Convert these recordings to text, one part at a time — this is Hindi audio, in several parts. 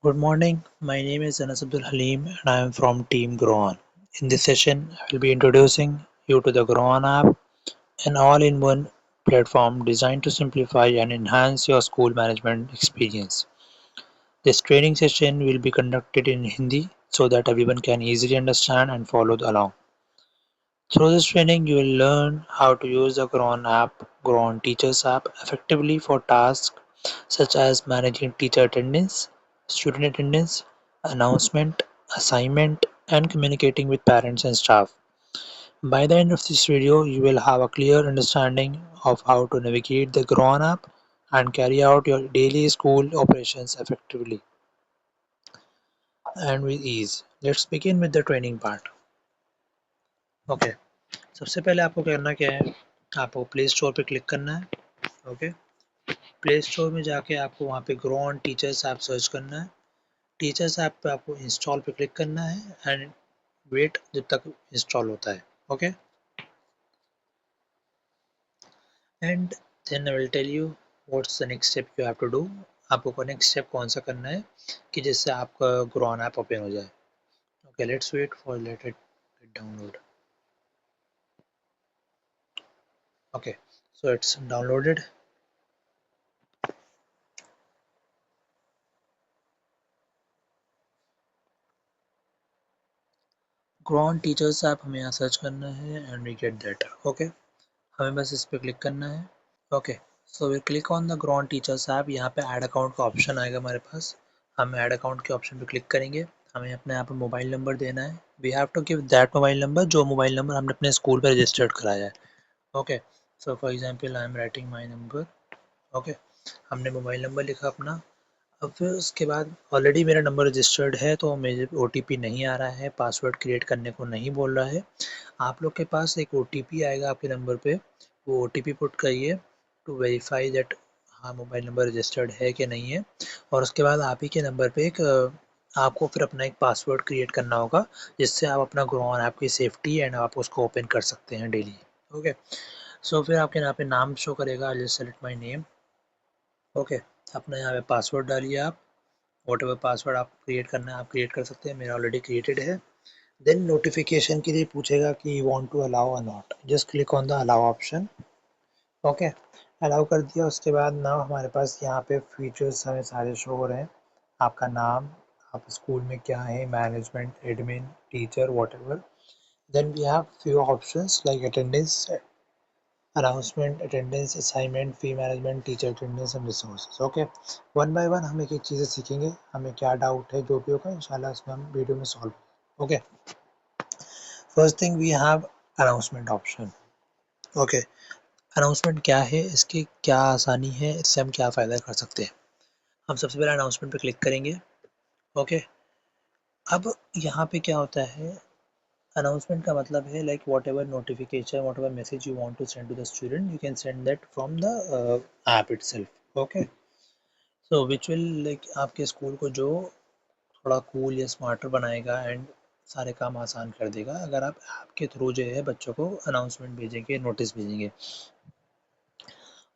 Good morning. My name is Anas Abdul Halim and I am from Team Growan. In this session, I will be introducing you to the Growan app, an all-in-one platform designed to simplify and enhance your school management experience. This training session will be conducted in Hindi so that everyone can easily understand and follow along. Through this training, you will learn how to use the Growan app, Growan Teachers app, effectively for tasks such as managing teacher attendance, student attendance, announcement, assignment, and communicating with parents and staff. By the end of this video, you will have a clear understanding of how to navigate the Grown app and carry out your daily school operations effectively and with ease. Let's begin with the training part. Okay सबसे पहले आपको करना क्या है, आपको प्ले स्टोर पे क्लिक करना है। ओके प्ले स्टोर में जाके आपको वहाँ पे ग्रोन टीचर्स ऐप सर्च करना है। टीचर्स ऐप पे आपको इंस्टॉल पे क्लिक करना है एंड वेट जब तक इंस्टॉल होता है। Okay and then I will tell you what's the next step you have to do. आपको नेक्स्ट स्टेप कौन सा करना है कि जिससे आपका ग्रोन ऐप ओपन हो जाए। Okay let's wait for let it download. Okay so it's downloaded. Grown teachers app हमें यहाँ सर्च करना है and we get that. Okay हमें बस इस पर क्लिक करना है। Okay so we click on the grown teachers app. यहाँ पे ऐड अकाउंट का ऑप्शन आएगा हमारे पास। हम ऐड अकाउंट के ऑप्शन पे क्लिक करेंगे। हमें अपने यहाँ पे मोबाइल नंबर देना है। We have to give that mobile number जो मोबाइल नंबर हमने अपने स्कूल पे रजिस्टर्ड कराया है। Okay so for example I am writing my number. Okay हमने मोबाइल नंबर लिखा अपना। अब फिर उसके बाद ऑलरेडी मेरा नंबर रजिस्टर्ड है तो मेरे ओटीपी नहीं आ रहा है, पासवर्ड क्रिएट करने को नहीं बोल रहा है। आप लोग के पास एक ओटीपी आएगा आपके नंबर पे, वो ओटीपी पुट करिए टू वेरीफाई दैट हाँ मोबाइल नंबर रजिस्टर्ड है कि नहीं है। और उसके बाद आप ही के नंबर पे एक आपको फिर अपना एक पासवर्ड क्रिएट करना होगा जिससे आप अपना ग्रो ऑन ऐप की सेफ्टी एंड आप उसको ओपन कर सकते हैं डेली। ओके सो फिर आपके यहाँ पे नाम शो करेगा। I just select my name. Okay अपना यहाँ पे पासवर्ड डालिए आप। वॉट एवर पासवर्ड आप क्रिएट करना है आप क्रिएट कर सकते हैं, मेरा ऑलरेडी क्रिएटेड है। देन नोटिफिकेशन के लिए पूछेगा कि यू वांट टू अलाउ और not, just click on the allow option. Okay allow कर दिया। उसके बाद नाउ हमारे पास यहाँ पे फीचर्स हमें सारे शो हो रहे हैं। आपका नाम, आप स्कूल में क्या है, management, admin, teacher, what ever. Then we have few options like attendance, announcement, attendance, assignment, fee management, teacher attendance and resources. Okay one by one हम एक एक चीज़ें सीखेंगे। हमें क्या डाउट है जो भी होगा इंशाल्लाह उसमें हम वीडियो में solve. Okay first thing we have announcement option. Okay announcement क्या है, इसकी क्या आसानी है, इससे हम क्या फ़ायदा कर सकते हैं। हम सबसे पहले अनाउंसमेंट पे क्लिक करेंगे। ओके अब यहाँ पे क्या होता है, अनाउंसमेंट का मतलब है like what ever notification, what ever message you want to send to the student, you can send that from the app itself. Okay so which will like आपके स्कूल को जो थोड़ा कूल या स्मार्टर बनाएगा एंड सारे काम आसान कर देगा अगर आप ऐप के थ्रू जो है बच्चों को अनाउंसमेंट भेजेंगे, नोटिस भेजेंगे।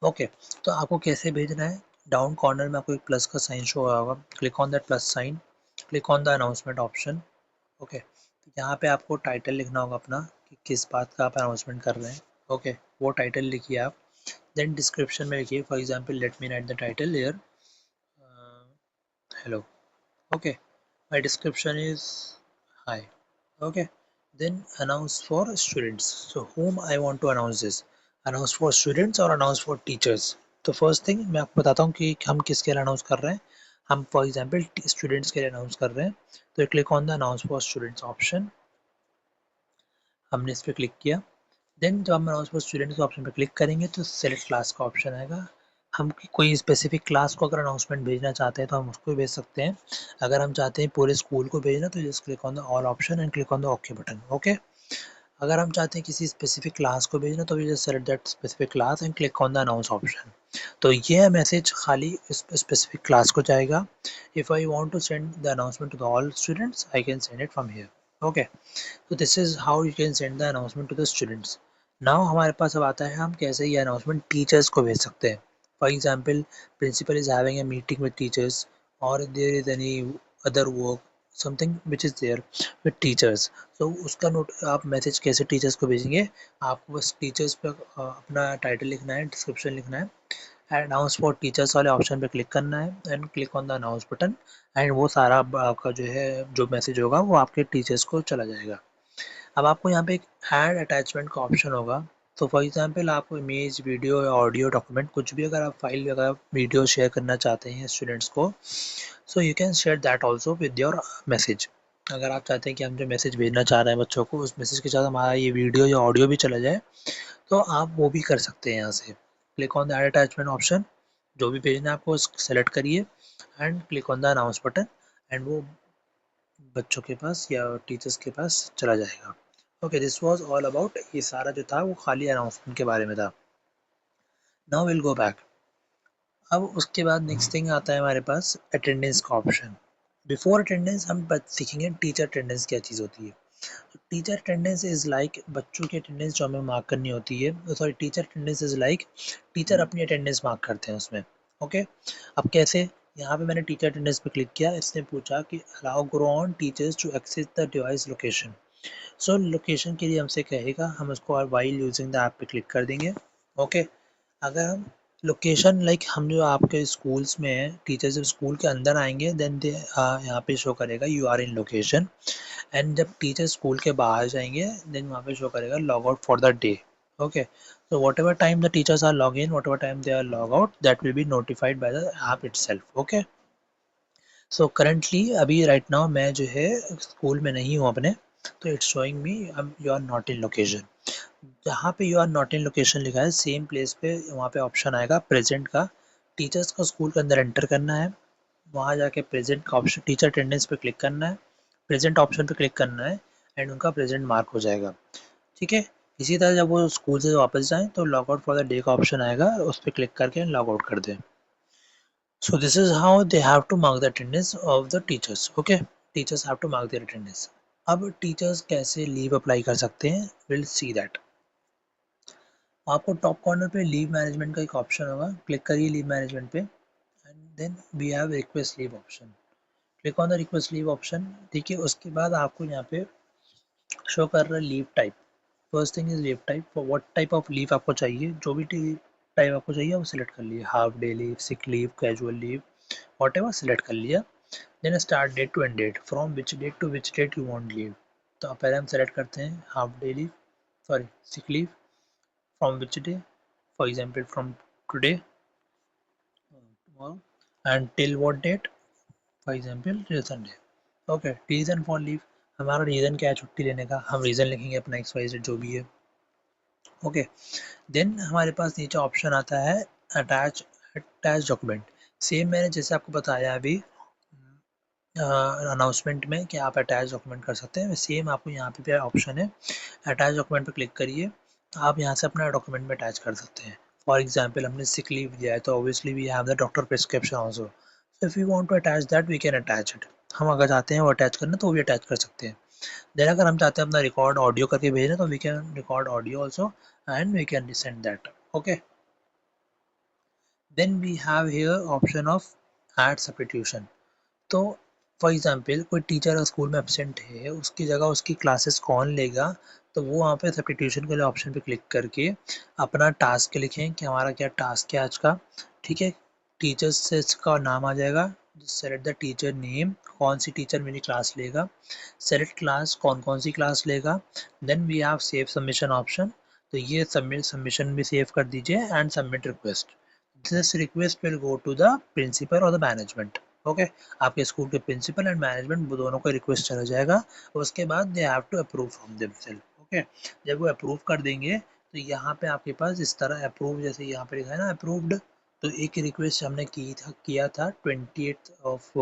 ओके तो आपको कैसे भेजना है, डाउन कॉर्नर में आपको एक प्लस का साइन शो होगा, click on that plus sign, click on the announcement option. Okay तो यहाँ पे आपको टाइटल लिखना होगा अपना कि किस बात का आप अनाउंसमेंट कर रहे हैं। ओके वो टाइटल लिखिए आप। देन डिस्क्रिप्शन में लिखिए for example let me right the title here hello. Okay my description is hi. Okay, then announce for students. So whom I want to announce this? Announce for students or announce for teachers? तो फर्स्ट थिंग मैं आपको बताता हूँ कि हम किसके लिए अनाउंस कर रहे हैं। हम फॉर एग्जांपल स्टूडेंट्स के लिए अनाउंस कर रहे हैं तो click on the announce for students option. हमने इस पर क्लिक किया। देन जब हम अनाउंस फॉर स्टूडेंट्स के ऑप्शन पर क्लिक करेंगे तो सेलेक्ट क्लास का ऑप्शन आएगा। हम कोई स्पेसिफिक क्लास को अगर अनाउंसमेंट भेजना चाहते हैं तो हम उसको भेज सकते हैं। अगर हम चाहते हैं पूरे स्कूल को भेजना तो just click on the all option and click on the okay button. Okay अगर हम चाहते हैं किसी स्पेसिफिक क्लास को भेजना तो we just select that specific class and click on the announce option. तो ये मैसेज खाली इस स्पेसिफिक क्लास को जाएगा। If I want to send the announcement to the all students I can send it from here. Okay तो this is how you can send the announcement to the students. Now हमारे पास अब आता है हम कैसे ये अनाउंसमेंट टीचर्स को भेज सकते हैं। For example principal is having a meeting with teachers or there is any other work something which is there with teachers, so उसका नोट आप मैसेज कैसे टीचर्स को भेजेंगे? आपको बस टीचर्स पे अपना टाइटल लिखना है, डिस्क्रिप्शन लिखना है, अनाउंस फॉर टीचर्स वाले ऑप्शन पे क्लिक करना है and click on the announce button, and वो सारा आपका जो है जो मैसेज होगा वो आपके टीचर्स को चला जाएगा। अब आपको यहाँ पे एक ऐड अटैचमेंट का ऑप्शन होगा, तो फॉर एग्जांपल आप इमेज, वीडियो या ऑडियो डॉक्यूमेंट कुछ भी अगर आप फाइल वगैरह वीडियो शेयर करना चाहते हैं स्टूडेंट्स को, so you can share that also with your message. अगर आप चाहते हैं कि हम जो मैसेज भेजना चाह रहे हैं बच्चों को, उस मैसेज के साथ हमारा ये वीडियो या ऑडियो भी चला जाए, तो आप वो भी कर सकते हैं यहाँ से। Click on the add attachment option, जो भी भेजना है आपको सेलेक्ट करिए and click on the announce button, and वो बच्चों के पास या टीचर्स के पास चला जाएगा। Okay, this was all about, ये सारा जो था वो खाली अनाउंसमेंट के बारे में था। Now will go back. अब उसके बाद नेक्स्ट थिंग आता है हमारे पास अटेंडेंस का ऑप्शन। बिफोर अटेंडेंस हम सीखेंगे टीचर अटेंडेंस क्या चीज़ होती है। टीचर अटेंडेंस इज़ लाइक बच्चों की अटेंडेंस जो हमें मार्क करनी होती है, sorry teacher attendance is like teacher अपनी अटेंडेंस मार्क करते हैं उसमें। ओके, अब कैसे? यहाँ पे मैंने टीचर अटेंडेंस पे क्लिक किया, इसने पूछा कि allow grown teachers to access the device location. So location के लिए हमसे कहेगा, हम उसको वाइल यूजिंग द ऐप पे क्लिक कर देंगे। ओके, अगर हम लोकेशन लाइक हम जो आपके स्कूल्स में हैं, टीचर्स जब स्कूल के अंदर आएंगे देन दे यहाँ पे शो करेगा you are in location, and जब टीचर स्कूल के बाहर जाएंगे देन वहाँ पे शो करेगा log out for the day. Okay, so whatever time the teachers are log in, whatever time they are log out, that will be notified by the app itself. Okay, so currently अभी right now मैं जो है स्कूल में नहीं हूँ अपने, तो it's showing me you are not in location. जहाँ पे you are not in location लिखा है सेम प्लेस पे वहाँ पे ऑप्शन आएगा प्रेजेंट का, टीचर्स को स्कूल के अंदर एंटर करना है, वहाँ जाके प्रेजेंट का ऑप्शन टीचर अटेंडेंस पे क्लिक करना है, प्रेजेंट ऑप्शन पे क्लिक करना है, एंड उनका प्रेजेंट मार्क हो जाएगा। ठीक है, इसी तरह जब वो स्कूल से वापस जाएं तो log out for the day का ऑप्शन आएगा, उस पर क्लिक करके लॉग आउट कर दें। So this is how they have to mark the attendance of the teachers. Okay, teachers have to mark their attendance. अब टीचर्स कैसे लीव अप्लाई कर सकते हैं, विल सी दैट। आपको टॉप कॉर्नर पे लीव मैनेजमेंट का एक ऑप्शन होगा, क्लिक करिए लीव मैनेजमेंट पे, and then we have request leave option. Click on the request leave option. ठीक है, उसके बाद आपको यहाँ पे शो कर रहा है leave type. First thing is leave type, for what type of leave आपको चाहिए, जो भी टाइप आपको चाहिए वो सिलेक्ट कर लिए, half day leave, sick leave, casual leave, whatever select कर लिया। Then start date to end date, from which date to which date you want leave. तो पहले हम सेलेक्ट करते हैं half day leave, sorry sick leave, from which day, for example from today, tomorrow, and till what date, for example till Sunday. Okay, reason for leave, हमारा रीज़न क्या है छुट्टी लेने का, हम रीज़न लिखेंगे अपना एक्स वाई जेड जो भी है। ओके, देन हमारे पास नीचे ऑप्शन आता है अटैच डॉक्यूमेंट। सेम मैंने जैसे आपको बताया अभी अनाउंसमेंट में कि आप अटैच डॉक्यूमेंट कर सकते हैं, सेम आपको यहाँ पे भी ऑप्शन है, अटैच डॉक्यूमेंट पे क्लिक करिए, तो आप यहाँ से अपना डॉक्यूमेंट में अटैच कर सकते हैं। फॉर एग्जाम्पल हमने सिक लीव दिया है तो obviously we have the doctor prescription also, so if you want to attach that we can attach it. हम अगर चाहते हैं वो अटैच करना तो वो भी अटैच कर सकते हैं। देन अगर हम चाहते हैं अपना रिकॉर्ड ऑडियो करके भेजना तो we can record audio also and we can send that. Okay, then we have here option of add substitution. तो फॉर एग्जांपल कोई टीचर स्कूल में एब्सेंट है, उसकी जगह उसकी क्लासेस कौन लेगा, तो वो वहाँ पे सब्स्टिट्यूशन के लिए ऑप्शन पे क्लिक करके अपना टास्क लिखें कि हमारा क्या टास्क है आज का। ठीक है, टीचर्स से इसका नाम आ जाएगा, सेलेक्ट द टीचर नेम, कौन सी टीचर मेरी क्लास लेगा, सेलेक्ट क्लास, कौन कौन सी क्लास लेगा, then we have save submission option. तो ये सबमिशन भी सेव कर दीजिए and submit request. This request will go to the principal और द मैनेजमेंट। ओके, आपके स्कूल के प्रिंसिपल एंड मैनेजमेंट दोनों को रिक्वेस्ट चला जाएगा, उसके बाद they have to approve from themself. Okay, जब वो अप्रूव कर देंगे तो यहाँ पे आपके पास इस तरह अप्रूव, जैसे यहाँ पे लिखा है ना अप्रूव्ड, तो एक रिक्वेस्ट हमने किया था 28 ऑफ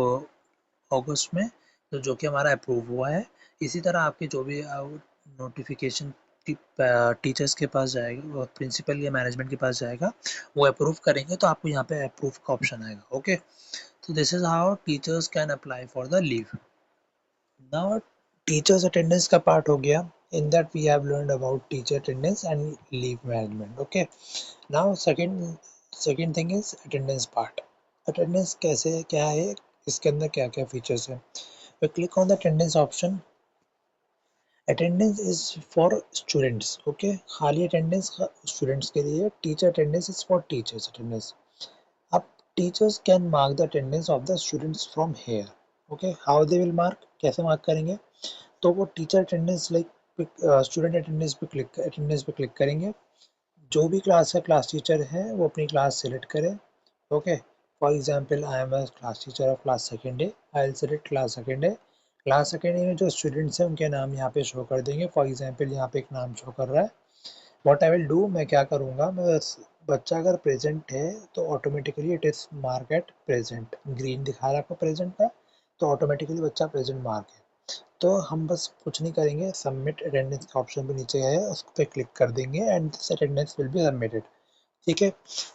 अगस्त में, तो जो कि हमारा अप्रूव हुआ है। इसी तरह आपके जो भी नोटिफिकेशन टीचर्स के पास जाएगा, प्रिंसिपल या मैनेजमेंट के पास जाएगा, वो अप्रूव करेंगे तो आपको यहाँ पे अप्रूव का ऑप्शन आएगा। Okay, so this is how teachers can apply for the leave. Now teachers attendance का part हो गया, in that we have learned about teacher attendance and leave management. Okay, now second thing is attendance part. Attendance कैसे क्या है, इसके अंदर क्या क्या फीचर्स है। Click on the attendance option. Attendance is for students, okay, खाली अटेंडेंस स्टूडेंट्स के लिए। Teacher attendance is for teachers attendance. अब teachers can mark the attendance of the students from here, okay. How they will mark, कैसे मार्क करेंगे, तो वो teacher attendance like student attendance पे क्लिक करेंगे। जो भी क्लास का क्लास टीचर है वो अपनी क्लास सेलेक्ट करे, okay. For example I am a class teacher of class second day, I will select class second day. Class second day में जो स्टूडेंट्स हैं उनके नाम यहाँ पे शो कर देंगे। फॉर एग्जांपल यहाँ पे एक नाम शो कर रहा है। व्हाट आई विल डू, मैं क्या करूँगा, मैं बच्चा अगर प्रेजेंट है तो automatically it is mark at present, green दिखा रहा है आपको प्रेजेंट का, तो ऑटोमेटिकली बच्चा प्रेजेंट मार्क है। तो हम बस कुछ नहीं करेंगे, सबमिट अटेंडेंस का ऑप्शन भी नीचे है, उस पर क्लिक कर देंगे and this attendance will be submitted, ठीक है।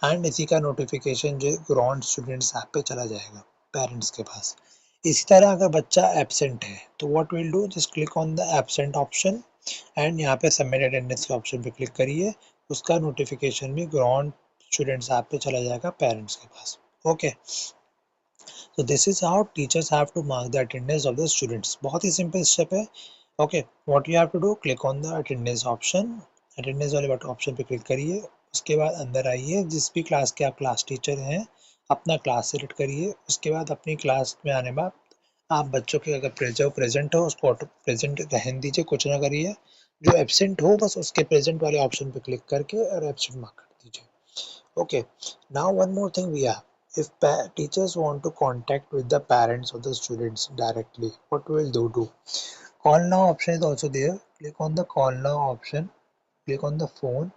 एंड इसी का नोटिफिकेशन जो ग्राउंड स्टूडेंट्स ऐप पे चला जाएगा पेरेंट्स के पास। इसी तरह अगर बच्चा एब्सेंट है तो what will do, just click on the absent option and यहाँ पे सबमिट अटेंडेंस के ऑप्शन पे क्लिक करिए। उसका नोटिफिकेशन भी ग्राउंड स्टूडेंट्स ऐप पे चला जाएगा पेरेंट्स के पास, okay. So this is how teachers have to mark the attendance of the students. बहुत ही simple step है, okay. What you have to do, click on the attendance option, attendance वाले ऑप्शन पे क्लिक करिए। उसके बाद अंदर आइए, जिस भी क्लास के आप क्लास टीचर हैं अपना क्लास सेलेक्ट करिए। उसके बाद अपनी क्लास में आने बाद आप बच्चों के अगर जो प्रेजेंट हो उसको ऑटो प्रेजेंट रहने दीजिए, कुछ ना करिए। जो एब्सेंट हो बस उसके प्रेजेंट वाले ऑप्शन पे क्लिक करके और एब्सेंट मार्क कर दीजिए, okay. Now one more thing we have. If teachers want to contact with the parents of the students directly, what will they do? Call now option is also there. Click on the call now option. Click on the phone.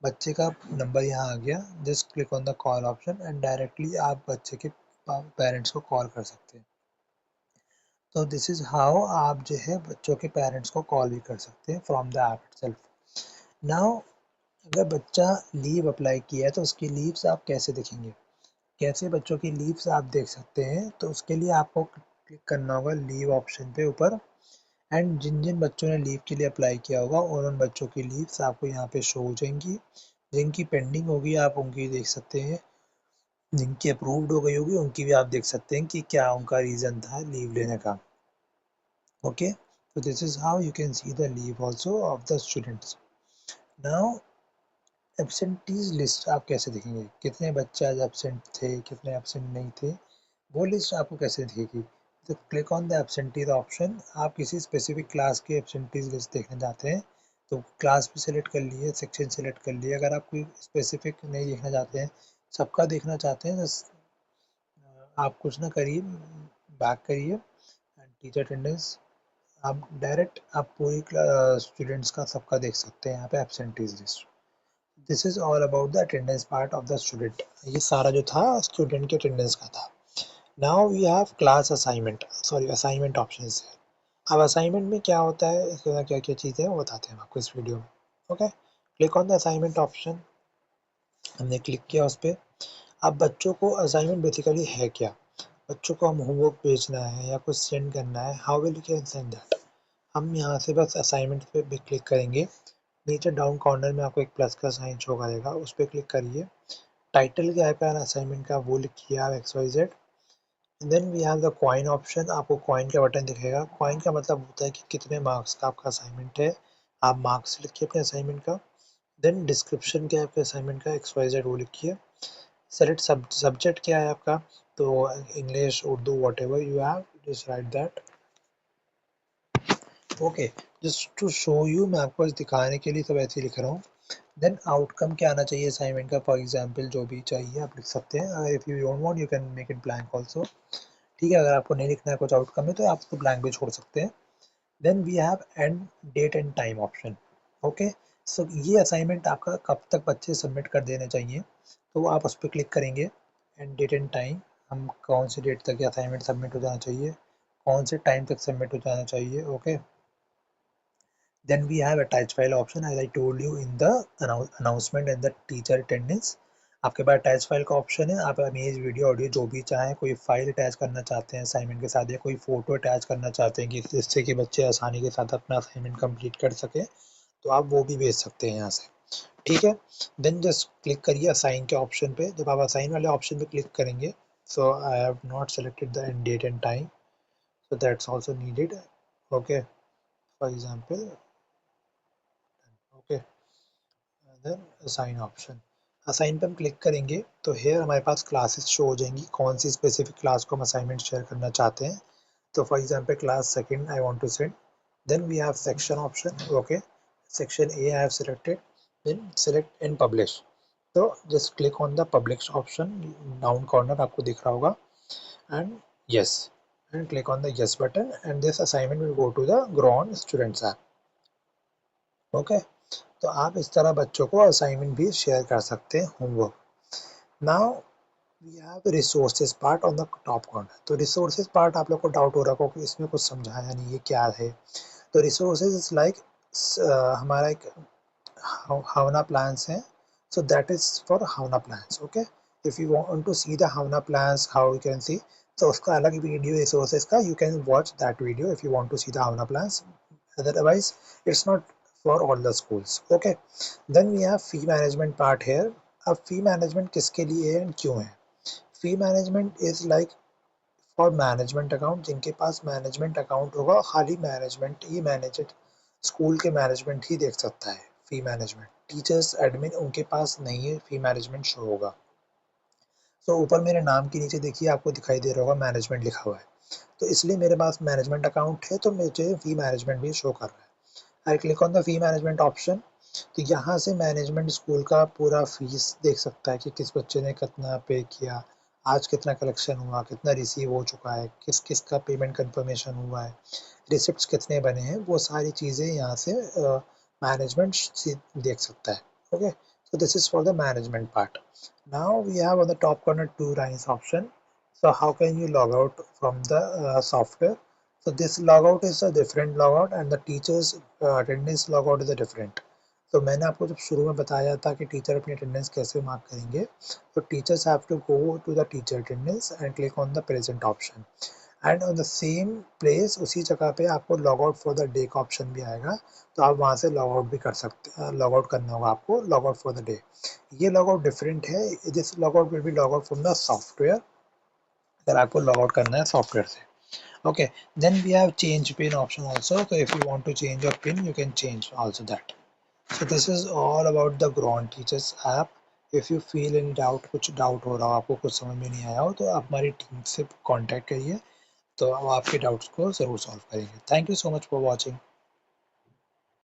बच्चे का नंबर यहाँ आ गया, just click on the call option and directly आप बच्चे के पेरेंट्स को कॉल कर सकते हैं। तो दिस इज हाउ आप जो है बच्चों के पेरेंट्स को कॉल भी कर सकते हैं from the app itself. Now अगर बच्चा लीव अप्लाई किया है तो उसकी लीव्स आप कैसे देखेंगे, कैसे बच्चों की लीव्स आप देख सकते हैं, तो उसके लिए आपको क्लिक करना होगा लीव ऑप्शन पे ऊपर एंड जिन जिन बच्चों ने लीव के लिए अप्लाई किया होगा उन बच्चों की लीव्स आपको यहाँ पे शो हो जाएंगी। जिनकी पेंडिंग होगी आप उनकी देख सकते हैं, जिनकी अप्रूव्ड हो गई होगी उनकी भी आप देख सकते हैं कि क्या उनका रीज़न था लीव लेने का, ओके। तो this is how you can see the leave also of the students. Now absentees list आप कैसे देखेंगे, कितने बच्चे आज एब्सेंट थे, कितने एब्सेंट नहीं थे, वो लिस्ट आपको कैसे दिखेगी। तो click on the absentees option. आप किसी स्पेसिफिक क्लास के एब्सेंटीज लिस्ट देखना चाहते हैं तो क्लास भी सेलेक्ट कर लिए, सेक्शन सेलेक्ट कर लिए। अगर आप कोई स्पेसिफिक नहीं देखना चाहते हैं, सबका देखना चाहते हैं, तो आप कुछ ना करिए, बैक करिए एंड टीचर अटेंडेंस। आप डायरेक्ट आप पूरी स्टूडेंट्स का सबका देख सकते हैं यहाँ पे absentees list. This is all about the attendance part of the student. ये सारा जो था स्टूडेंट के अटेंडेंस का था। Now we have class assignment, sorry assignment option है। अब असाइनमेंट में क्या होता है, इसके अंदर क्या क्या चीज़ें हैं वो बताते हैं आपको इस वीडियो में, okay. Click on the assignment option. हमने क्लिक किया उस पर। अब बच्चों को असाइनमेंट बेसिकली है क्या, बच्चों को हम होमवर्क भेजना है या कुछ सेंड करना है, how will you can send that. हम यहाँ से बस असाइनमेंट पे भी क्लिक करेंगे। नीचे डाउन कॉर्नर में आपको एक प्लस का साइन शो करेगा, उस पर क्लिक करिए। टाइटल क्या है असाइनमेंट का वो लिखिए आप XYZ। Then we have the coin option, आपको कॉइन का बटन दिखेगा। कॉइन का मतलब होता है कि कितने मार्क्स का आपका असाइनमेंट है, आप मार्क्स लिखिए अपने असाइनमेंट का। देन डिस्क्रिप्शन क्या है आपके असाइनमेंट का, XYZ वो लिखिए। सेलेक्ट सब्जेक्ट क्या है आपका, तो English Urdu whatever you have just write that, okay. Just to show you, मैं आपको दिखाने के लिए सब ऐसे ही लिख रहा हूँ। देन आउटकम क्या आना चाहिए असाइनमेंट का, फॉर एग्जांपल जो भी चाहिए आप लिख सकते हैं। अगर if you don't want you can make it blank also, ठीक है। अगर आपको नहीं लिखना है कुछ आउटकम में तो आप उसको ब्लैंक भी छोड़ सकते हैं। Then we have end date and time option, okay. So ये असाइनमेंट आपका कब तक बच्चे सबमिट कर देने चाहिए, तो आप उस पर क्लिक करेंगे एंड डेट एंड टाइम, हम कौन सी डेट तक ये असाइनमेंट सबमिट हो जाना चाहिए, कौन से टाइम तक सबमिट हो जाना चाहिए, okay. Then we have attach file option as I told you in the announcement and the teacher attendance। आपके पास अटैच फाइल का ऑप्शन है, आप इमेज वीडियो ऑडियो जो भी चाहें, कोई फाइल अटैच करना चाहते हैं असाइनमेंट के साथ या कोई फ़ोटो अटैच करना चाहते हैं कि जिससे कि बच्चे आसानी के साथ अपना असाइनमेंट कंप्लीट कर सकें, तो आप वो भी भेज सकते हैं यहाँ से, ठीक है। देन जस्ट क्लिक करिए असाइन के ऑप्शन पे। जब आप असाइन वाले ऑप्शन पे क्लिक करेंगे so I have not selected the end date and time, so that's also needed. Okay, for example, okay, then assign option, assign पे हम क्लिक करेंगे तो हेयर हमारे पास क्लासेस शो हो जाएंगी, कौन सी स्पेसिफिक क्लास को हम असाइनमेंट शेयर करना चाहते हैं. तो for example class second I want to send, then we have section option. Okay, section A I have selected, then select and publish. तो just click on the publish option, down corner आपको दिख रहा होगा, and yes, and click on the yes button and this assignment will go to the Grow On students app. Okay, तो आप इस तरह बच्चों को असाइनमेंट भी शेयर कर सकते हैं, homework. Now we have resources part on the top corner. तो रिसोर्सेज पार्ट आप लोग को डाउट हो रहा होगा कि इसमें कुछ समझाया नहीं, ये क्या है. तो रिसोर्सेज इज लाइक हमारा एक Havana plans है, so that is for Havana plans. Okay, if you want to see the Havana plans how you can see, तो उसका अलग वीडियो रिसोर्सेज का, you can watch that video if you want to see the Havana plans. Otherwise it's not for all the schools. Okay, then we have fee management part here. अब fee management किसके लिए है and क्यों है? Fee management is like for management account, जिनके पास मैनेजमेंट अकाउंट होगा, खाली मैनेजमेंट ही मैनेज, स्कूल के मैनेजमेंट ही देख सकता है फी मैनेजमेंट. टीचर्स एडमिन उनके पास नहीं है, फी मैनेजमेंट शो होगा. तो ऊपर मेरे नाम के नीचे देखिए आपको दिखाई दे रहा होगा मैनेजमेंट लिखा हुआ है, तो इसलिए मेरे पास मैनेजमेंट अकाउंट है, तो मुझे फी मैनेजमेंट भी शो कर रहा है. I click on the fee management option. तो यहाँ से मैनेजमेंट स्कूल का पूरा फीस देख सकता है कि किस बच्चे ने कितना पे किया, आज कितना कलेक्शन हुआ, कितना रिसीव हो चुका है, किस किस का पेमेंट कंफर्मेशन हुआ है, रिसिप्ट्स कितने बने हैं, वो सारी चीज़ें यहाँ से मैनेजमेंट देख सकता है. Okay, so this is for the management part. Now we have on the top corner two lines option. So how can you log out from the software? So this logout is a different logout and the teachers attendance logout is a different. तो मैंने आपको जब शुरू में बताया था कि टीचर अपनी अटेंडेंस कैसे मार्क करेंगे, तो teachers have to go to the teacher attendance and click on the present option, and on the same place उसी जगह पे आपको log out for the day का ऑप्शन भी आएगा, तो आप वहाँ से लॉग आउट भी कर सकते हैं. लॉग आउट करना होगा आपको, log out for the day. ये लॉग आउट डिफरेंट है, this log out will be log out from the software, अगर आपको लॉग आउट करना है सॉफ्टवेयर से. Okay, then we have change pin option also, तो if you want to change your pin you can change also that. So this is all about the Grown Teachers app. If you feel any doubt, कुछ डाउट हो रहा हो, आपको कुछ समझ में नहीं आया हो, तो आप हमारी टीम से कांटेक्ट करिए, तो हम आपके डाउट्स को ज़रूर सॉल्व करेंगे. Thank you so much for watching.